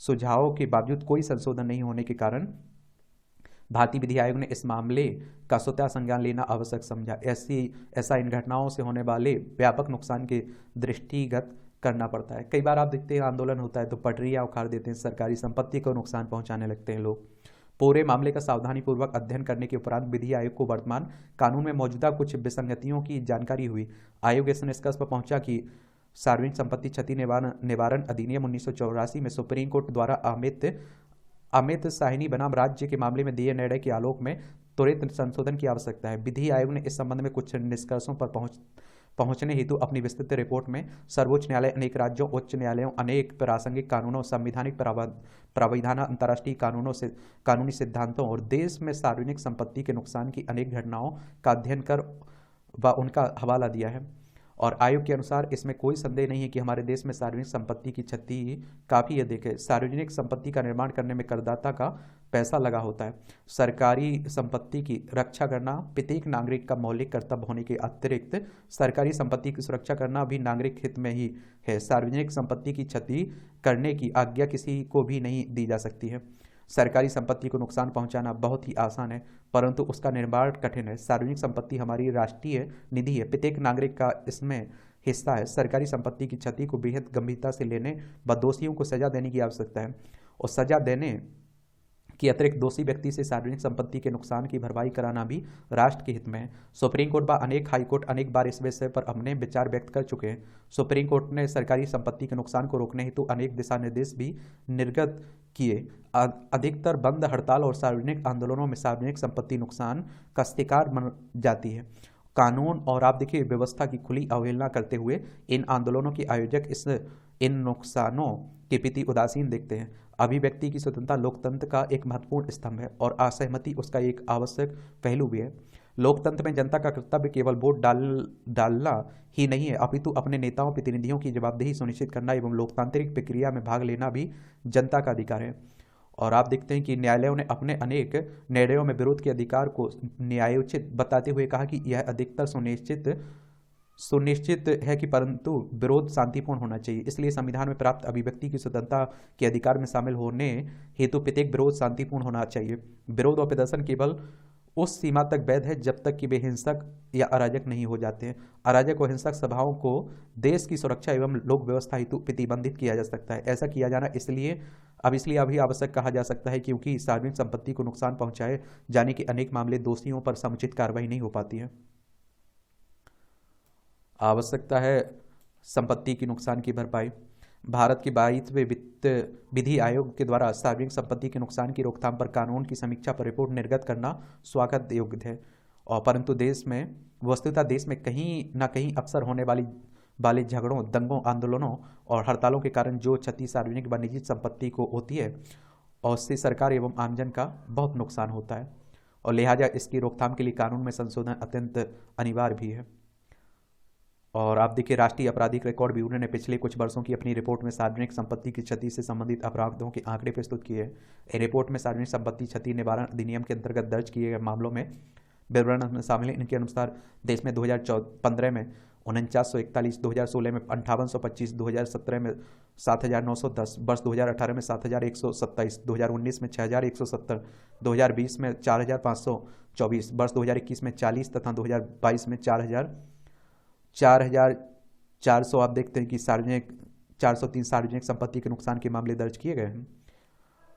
सुझावों के बावजूद कोई संशोधन नहीं होने के कारण भारतीय विधि आयोग ने इस मामले का स्वतः संज्ञान लेना आवश्यक समझा। ऐसा इन घटनाओं से होने वाले व्यापक नुकसान के दृष्टिगत करना पड़ता है। कई बार आप देखते हैं आंदोलन होता है तो पटरियां उखाड़ देते हैं, सरकारी संपत्ति को नुकसान पहुंचाने लगते हैं लोग। पूरे मामले का सावधानीपूर्वक अध्ययन करने के उपरांत विधि आयोग को वर्तमान कानून में मौजूदा कुछ विसंगतियों की जानकारी हुई। आयोग इस निष्कर्ष पर पहुंचा कि सार्वजनिक संपत्ति क्षति निवारण अधिनियम 1984 में सुप्रीम कोर्ट द्वारा अमित शाहिनी बनाम राज्य के मामले में दिए निर्णय के आलोक में त्वरित संशोधन की आवश्यकता है। विधि आयोग ने इस संबंध में कुछ निष्कर्षों पर पहुंचने हेतु अपनी विस्तृत रिपोर्ट में सर्वोच्च न्यायालय, अनेक राज्यों, उच्च न्यायालयों, अनेक प्रासंगिक कानूनों, संवैधानिक प्रावधान, अंतर्राष्ट्रीय कानूनों से कानूनी सिद्धांतों और देश में सार्वजनिक संपत्ति के नुकसान की अनेक घटनाओं का अध्ययन कर व उनका हवाला दिया है। और आयोग के अनुसार इसमें कोई संदेह नहीं है कि हमारे देश में सार्वजनिक संपत्ति की क्षति काफ़ी अधिक है। सार्वजनिक संपत्ति का निर्माण करने में करदाता का पैसा लगा होता है। सरकारी संपत्ति की रक्षा करना प्रत्येक नागरिक का मौलिक कर्तव्य होने के अतिरिक्त सरकारी संपत्ति की सुरक्षा करना भी नागरिक हित में ही है। सार्वजनिक संपत्ति की क्षति करने की आज्ञा किसी को भी नहीं दी जा सकती है। सरकारी संपत्ति को नुकसान पहुंचाना बहुत ही आसान है, परंतु उसका निर्माण कठिन है। सार्वजनिक संपत्ति हमारी राष्ट्रीय निधि है, प्रत्येक नागरिक का इसमें हिस्सा है। सरकारी संपत्ति की क्षति को बेहद गंभीरता से लेने व दोषियों को सजा देने की आवश्यकता है, और सजा देने कि अतिरिक्त दोषी व्यक्ति से सार्वजनिक संपत्ति के नुकसान की भरपाई कराना भी राष्ट्र के हित में है। सुप्रीम कोर्ट व अनेक हाईकोर्ट अनेक बार इस विषय पर अपने विचार व्यक्त कर चुके हैं। सुप्रीम कोर्ट ने सरकारी संपत्ति के नुकसान को रोकने हेतु अनेक दिशा निर्देश भी निर्गत किए। अधिकतर बंद हड़ताल और सार्वजनिक आंदोलनों में सार्वजनिक संपत्ति नुकसान का शिकार बन जाती है। कानून और आप देखिए व्यवस्था की खुली अवहेलना करते हुए इन आंदोलनों के आयोजक इन नुकसानों के प्रति उदासीन देखते हैं। अभिव्यक्ति की स्वतंत्रता लोकतंत्र का एक महत्वपूर्ण स्तंभ है और असहमति उसका एक आवश्यक पहलू भी है। लोकतंत्र में जनता का कर्तव्य केवल वोट डालना ही नहीं है, अपितु अपने नेताओं प्रतिनिधियों की जवाबदेही सुनिश्चित करना एवं लोकतांत्रिक प्रक्रिया में भाग लेना भी जनता का अधिकार है। और आप देखते हैं कि न्यायालयों ने अपने अनेक निर्णयों में विरोध के अधिकार को न्यायोचित बताते हुए कहा कि यह अधिकतर सुनिश्चित है कि परंतु विरोध शांतिपूर्ण होना चाहिए। इसलिए संविधान में प्राप्त अभिव्यक्ति की स्वतंत्रता के अधिकार में शामिल होने हेतु प्रत्येक विरोध शांतिपूर्ण होना चाहिए। विरोध और प्रदर्शन केवल उस सीमा तक वैध है जब तक कि वे हिंसक या अराजक नहीं हो जाते हैं। अराजक और हिंसक सभाओं को देश की सुरक्षा एवं लोक व्यवस्था हेतु प्रतिबंधित किया जा सकता है। ऐसा किया जाना इसलिए अभी आवश्यक कहा जा सकता है क्योंकि सार्वजनिक संपत्ति को नुकसान पहुंचाए जाने के अनेक मामले दोषियों पर समुचित कार्रवाई नहीं हो पाती है। आवश्यकता है संपत्ति की नुकसान की भरपाई। भारत के 22वें वित्त विधि आयोग के द्वारा सार्वजनिक संपत्ति के नुकसान की रोकथाम पर कानून की समीक्षा पर रिपोर्ट निर्गत करना स्वागत योग्य है, और परंतु वस्तुतः देश में कहीं न कहीं अक्सर होने वाले झगड़ों, दंगों, आंदोलनों और हड़तालों के कारण जो क्षति सार्वजनिक व निजी संपत्ति को होती है और उससे सरकार एवं आमजन का बहुत नुकसान होता है, और लिहाजा इसकी रोकथाम के लिए कानून में संशोधन अत्यंत अनिवार्य भी है। और आप देखिए राष्ट्रीय आपराधिक रिकॉर्ड ब्यूरो ने पिछले कुछ वर्षों की अपनी रिपोर्ट में सार्वजनिक संपत्ति की क्षति से संबंधित अपराधों के आंकड़े प्रस्तुत किए हैं। रिपोर्ट में सार्वजनिक संपत्ति क्षति निवारण अधिनियम के अंतर्गत दर्ज किए गए मामलों में विवरण में शामिल है। इनके अनुसार देश में 2015 में 4941, 2016 में 5825, 2017 में 7910, वर्ष 2018 में 7127, 2019 में 6170, 2020 में 4524, वर्ष 2021 में 40 तथा 2022 में 4400 आप देखते हैं कि 403 सार्वजनिक संपत्ति के नुकसान के मामले दर्ज किए गए हैं।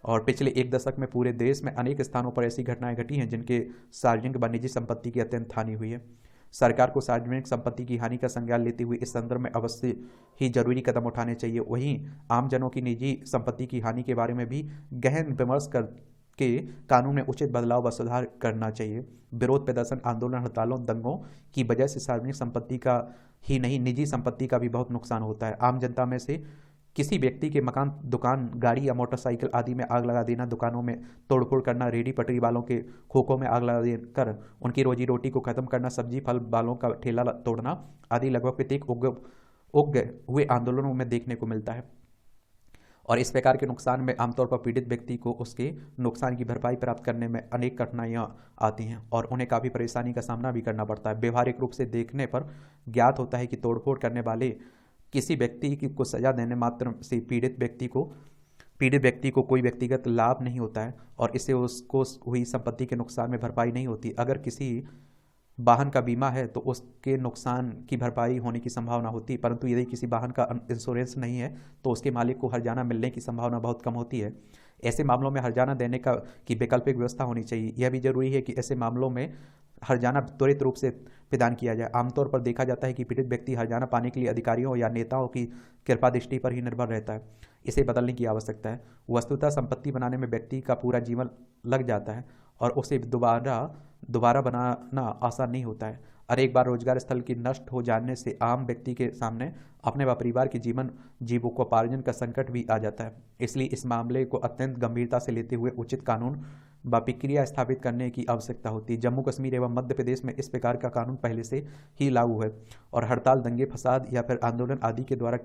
और पिछले एक दशक में पूरे देश में अनेक स्थानों पर ऐसी घटनाएं घटी हैं जिनके सार्वजनिक व निजी संपत्ति की अत्यंत हानि हुई है। सरकार को सार्वजनिक संपत्ति की हानि का संज्ञान लेते हुए इस संदर्भ में अवश्य ही जरूरी कदम उठाने चाहिए। वहीं आमजनों की निजी संपत्ति की हानि के बारे में भी गहन विमर्श के कानून में उचित बदलाव व सुधार करना चाहिए। विरोध प्रदर्शन, आंदोलन, हड़तालों, दंगों की वजह से सार्वजनिक संपत्ति का ही नहीं निजी संपत्ति का भी बहुत नुकसान होता है। आम जनता में से किसी व्यक्ति के मकान, दुकान, गाड़ी या मोटरसाइकिल आदि में आग लगा देना, दुकानों में तोड़फोड़ करना, रेहड़ी पटरी वालों के खोखों में आग लगा देकर उनकी रोजी रोटी को खत्म करना, सब्जी फल वालों का ठेला तोड़ना आदि लगभग प्रत्येक उग्र हुए आंदोलनों में देखने को मिलता है। और इस प्रकार के नुकसान में आमतौर पर पीड़ित व्यक्ति को उसके नुकसान की भरपाई प्राप्त करने में अनेक कठिनाइयां आती हैं और उन्हें काफ़ी परेशानी का सामना भी करना पड़ता है। व्यवहारिक रूप से देखने पर ज्ञात होता है कि तोड़फोड़ करने वाले किसी व्यक्ति को सजा देने मात्र से पीड़ित व्यक्ति को कोई व्यक्तिगत लाभ नहीं होता है और इससे उसको हुई संपत्ति के नुकसान में भरपाई नहीं होती। अगर किसी वाहन का बीमा है तो उसके नुकसान की भरपाई होने की संभावना होती है, परंतु यदि किसी वाहन का इंश्योरेंस नहीं है तो उसके मालिक को हर्जाना मिलने की संभावना बहुत कम होती है। ऐसे मामलों में हर्जाना देने की वैकल्पिक व्यवस्था होनी चाहिए। यह भी जरूरी है कि ऐसे मामलों में हर्जाना त्वरित रूप से प्रदान किया जाए। आमतौर पर देखा जाता है कि पीड़ित व्यक्ति हर्जाना पाने के लिए अधिकारियों या नेताओं की कृपा दृष्टि पर ही निर्भर रहता है। इसे बदलने की आवश्यकता है। वस्तुतः संपत्ति बनाने में व्यक्ति का पूरा जीवन लग जाता है और उसे दोबारा बनाना आसान नहीं होता है। और एक बार रोजगार स्थल की नष्ट हो जाने से आम व्यक्ति के सामने अपने व परिवार के जीविकोपार्जन का संकट भी आ जाता है। इसलिए इस मामले को अत्यंत गंभीरता से लेते हुए उचित कानून प्रक्रिया स्थापित करने की आवश्यकता होती है। जम्मू कश्मीर एवं मध्य प्रदेश में इस प्रकार का कानून पहले से ही लागू है और हड़ताल, दंगे फसाद या फिर आंदोलन आदि के द्वारा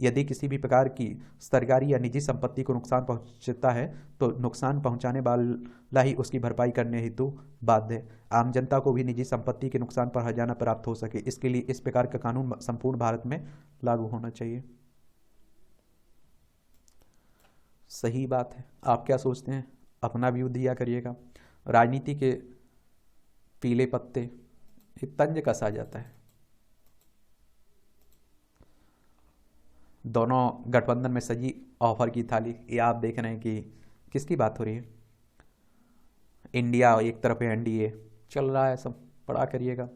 यदि किसी भी प्रकार की सरकारी या निजी संपत्ति को नुकसान पहुंचता है तो नुकसान पहुंचाने वाला ही उसकी भरपाई करने हेतु बाध्य है। आम जनता को भी निजी संपत्ति के नुकसान पर हर्जाना प्राप्त हो सके, इसके लिए इस प्रकार का कानून संपूर्ण भारत में लागू होना चाहिए। सही बात है। आप क्या सोचते हैं? अपना व्यू दिया करिएगा। राजनीति के पीले पत्ते ये तंज कसा जाता है। दोनों गठबंधन में सजी ऑफर की थाली, ये आप देख रहे हैं कि किसकी बात हो रही है। इंडिया एक तरफ है, एनडीए चल रहा है, सब पढ़ा करिएगा।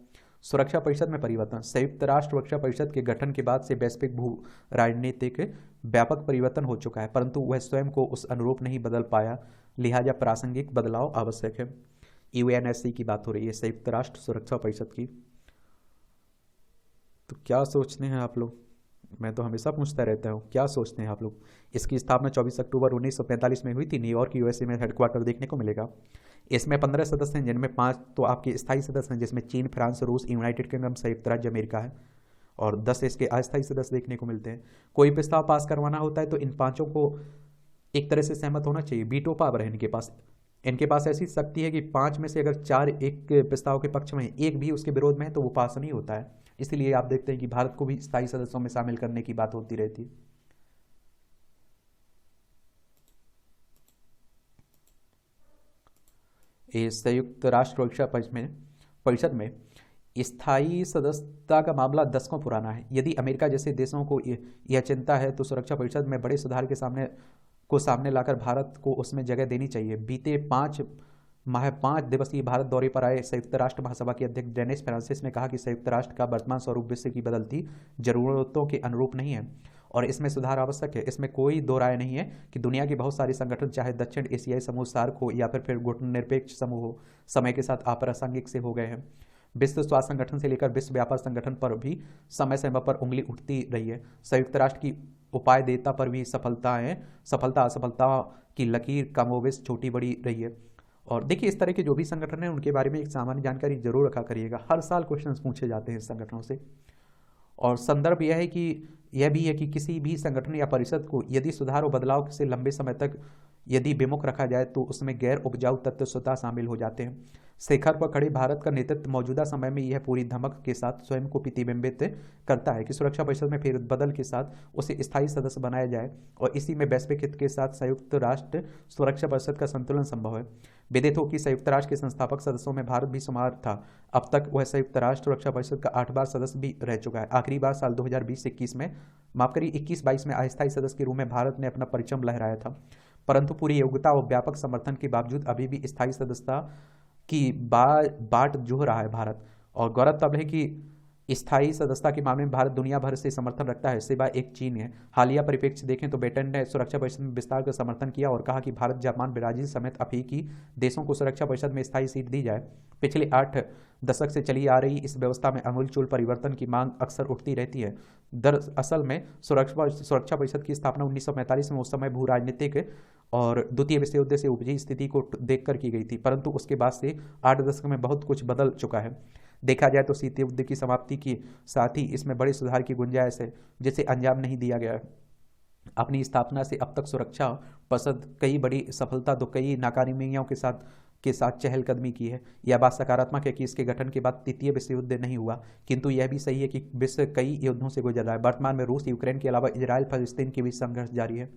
सुरक्षा परिषद में परिवर्तन। संयुक्त राष्ट्र सुरक्षा परिषद के गठन के बाद से वैश्विक भू राजनीतिक व्यापक परिवर्तन हो चुका है, परंतु वह स्वयं को उस अनुरूप नहीं बदल पाया, लिहाजा प्रासंगिक बदलाव आवश्यक है। यूएनएससी की बात हो रही है, संयुक्त राष्ट्र सुरक्षा परिषद की। तो क्या सोचते हैं आप लोग? मैं तो हमेशा पूछता रहता हूँ, क्या सोचते हैं आप लोग? इसकी स्थापना 24 अक्टूबर 1945 में हुई थी। न्यूयॉर्क यूएसए में हेडक्वार्टर देखने को मिलेगा। इसमें 15 सदस्य हैं, जिनमें 5 तो आपके स्थायी सदस्य हैं, जिसमें चीन, फ्रांस, रूस, यूनाइटेड किंगडम, संयुक्त राज्य अमेरिका है, और 10 इसके अस्थायी सदस्य देखने को मिलते हैं। कोई प्रस्ताव पास करवाना होता है तो इन पांचों को एक तरह से सहमत होना चाहिए। वीटो पावर है इनके पास ऐसी शक्ति है कि 5 में से अगर 4 एक प्रस्ताव के पक्ष में है, एक भी उसके विरोध में है, तो वो पास नहीं होता है। इसलिए आप देखते हैं कि भारत को भी स्थायी सदस्यों में शामिल करने की बात होती रहती है। ये संयुक्त राष्ट्र सुरक्षा परिषद में स्थायी सदस्यता का मामला दशकों पुराना है। यदि अमेरिका जैसे देशों को यह चिंता है तो सुरक्षा परिषद में बड़े सुधार के सामने लाकर भारत को उसमें जगह देनी चाहिए। बीते 5 दिवसीय भारत दौरे पर आए संयुक्त राष्ट्र महासभा के अध्यक्ष डेनिस फ्रांसिस ने कहा कि संयुक्त राष्ट्र का वर्तमान स्वरूप विश्व की बदलती जरूरतों के अनुरूप नहीं है और इसमें सुधार आवश्यक है। इसमें कोई दो राय नहीं है कि दुनिया के बहुत सारे संगठन, चाहे दक्षिण एशियाई समूह सार्क हो या फिर गुटनिरपेक्ष समूह हो, समय के साथ अप्रासंगिक से हो गए हैं। विश्व स्वास्थ्य संगठन से लेकर विश्व व्यापार संगठन पर भी समय समय पर उंगली उठती रही है। संयुक्त राष्ट्र की उपायदेता पर भी सफलता असफलता की लकीर कमोबेश छोटी बड़ी रही है। और देखिए, इस तरह के जो भी संगठन हैं उनके बारे में एक सामान्य जानकारी जरूर रखा करिएगा। हर साल क्वेश्चन पूछे जाते हैं इस संगठनों से। और संदर्भ यह भी है कि किसी भी संगठन या परिषद को यदि सुधार और बदलाव से लंबे समय तक यदि विमुख रखा जाए तो उसमें गैर उपजाऊ तत्व स्वतः शामिल हो जाते हैं। शिखर पर खड़े भारत का नेतृत्व मौजूदा समय में यह पूरी धमक के साथ स्वयं को प्रतिबिंबित करता है कि सुरक्षा परिषद में फेरबदल के साथ उसे स्थायी सदस्य बनाया जाए और इसी में वैश्विक हित के साथ संयुक्त राष्ट्र सुरक्षा परिषद का संतुलन संभव है। विदित हो कि संयुक्त राष्ट्र के संस्थापक सदस्यों में भारत भी शुमार था। अब तक वह संयुक्त राष्ट्र सुरक्षा परिषद का 8 बार सदस्य भी रह चुका है। आखिरी बार साल 2020-21 में, माफ करिए 21-22 में अस्थायी सदस्य के रूप में भारत ने अपना परचम लहराया था, परंतु पूरी योग्यता और व्यापक समर्थन के बावजूद अभी भी स्थायी सदस्यता की बाट जोह रहा है भारत। और गौरतलब है कि स्थायी सदस्यता के मामले में भारत दुनिया भर से समर्थन रखता है, सिवाय एक चीन है। हालिया परिप्रेक्ष्य देखें तो ब्रिटेन ने सुरक्षा परिषद में विस्तार का समर्थन किया और कहा कि भारत, जापान, ब्राजील समेत अफ्रीकी देशों को सुरक्षा परिषद में स्थायी सीट दी जाए। पिछले 8 दशक से चली आ रही इस व्यवस्था में अमूलचूल परिवर्तन की मांग अक्सर उठती रहती है। दरअसल में सुरक्षा परिषद की स्थापना 1945 में उस समय भू राजनीतिक और द्वितीय विश्व युद्ध से उपजी स्थिति को देखकर की गई थी, परंतु उसके बाद से 8 दशक में बहुत कुछ बदल चुका है। देखा जाए तो शीत युद्ध की समाप्ति के साथ ही इसमें बड़े सुधार की गुंजाइश है, जिसे अंजाम नहीं दिया गया है। अपनी स्थापना से अब तक सुरक्षा परिषद कई बड़ी सफलता तो कई नाकामियों के साथ चहलकदमी की है। यह बात सकारात्मक है कि इसके गठन के बाद तृतीय विश्व युद्ध नहीं हुआ, किंतु यह भी सही है कि विश्व कई युद्धों से गुजर रहा है। वर्तमान में रूस, यूक्रेन के अलावा इजराइल, फलस्तीन के बीच संघर्ष जारी है।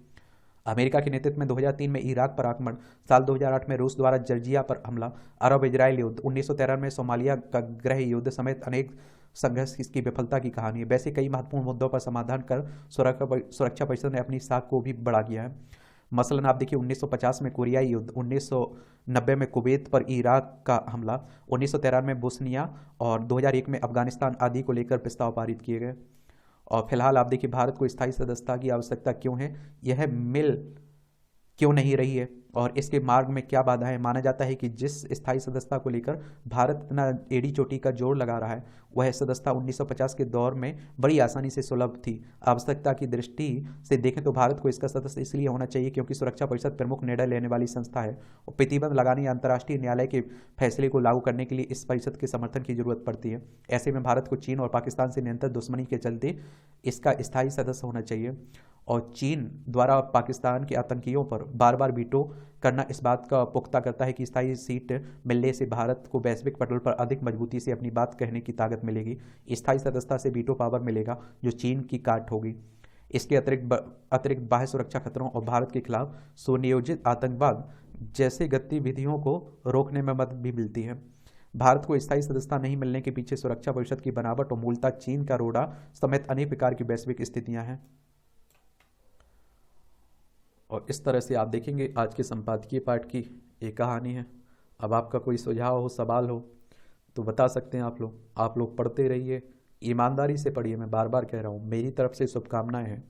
अमेरिका के नेतृत्व में 2003 में इराक पर आक्रमण, साल 2008 में रूस द्वारा जॉर्जिया पर हमला, अरब इजराइल युद्ध, 1993 में सोमालिया का गृह युद्ध समेत अनेक संघर्ष इसकी विफलता की कहानी है। वैसे कई महत्वपूर्ण मुद्दों पर समाधान कर सुरक्षा परिषद ने अपनी साख को भी बढ़ा किया है। मसलन आप देखिए, 1950 में कोरियाई युद्ध, 1990 में कुवैत पर इराक का हमला, 1993 में बोस्निया और 2001 में अफगानिस्तान आदि को लेकर प्रस्ताव पारित किए गए। और फिलहाल आप देखिए, भारत को स्थायी सदस्यता की आवश्यकता क्यों है? यह मिल क्यों नहीं रही है और इसके मार्ग में क्या बाधा है। माना जाता है कि जिस स्थायी सदस्यता को लेकर भारत इतना एड़ी चोटी का जोर लगा रहा है, वह सदस्यता 1950 के दौर में बड़ी आसानी से सुलभ थी। आवश्यकता की दृष्टि से देखें तो भारत को इसका सदस्य इसलिए होना चाहिए क्योंकि सुरक्षा परिषद प्रमुख निर्णय लेने वाली संस्था है और प्रतिबंध लगाने या अंतर्राष्ट्रीय न्यायालय के फैसले को लागू करने के लिए इस परिषद के समर्थन की जरूरत पड़ती है। ऐसे में भारत को चीन और पाकिस्तान से निरंतर दुश्मनी के चलते इसका स्थायी सदस्य होना चाहिए और चीन द्वारा पाकिस्तान के आतंकियों पर बार बार वीटो करना इस बात का पुख्ता करता है कि स्थायी सीट मिलने से भारत को वैश्विक पटल पर अधिक मजबूती से अपनी बात कहने की ताकत मिलेगी। स्थायी सदस्यता से वीटो पावर मिलेगा जो चीन की काट होगी। इसके अतिरिक्त बाह्य सुरक्षा खतरों और भारत के खिलाफ सुनियोजित आतंकवाद जैसे गतिविधियों को रोकने में मदद भी मिलती है। भारत को स्थायी सदस्यता नहीं मिलने के पीछे सुरक्षा परिषद की बनावट और मूलतः चीन का रोड़ा समेत अनेक प्रकार की वैश्विक स्थितियां हैं। और इस तरह से आप देखेंगे आज के संपादकीय पाठ की एक कहानी है। अब आपका कोई सुझाव हो, सवाल हो तो बता सकते हैं आप लोग पढ़ते रहिए, ईमानदारी से पढ़िए। मैं बार बार कह रहा हूँ, मेरी तरफ से शुभकामनाएं हैं।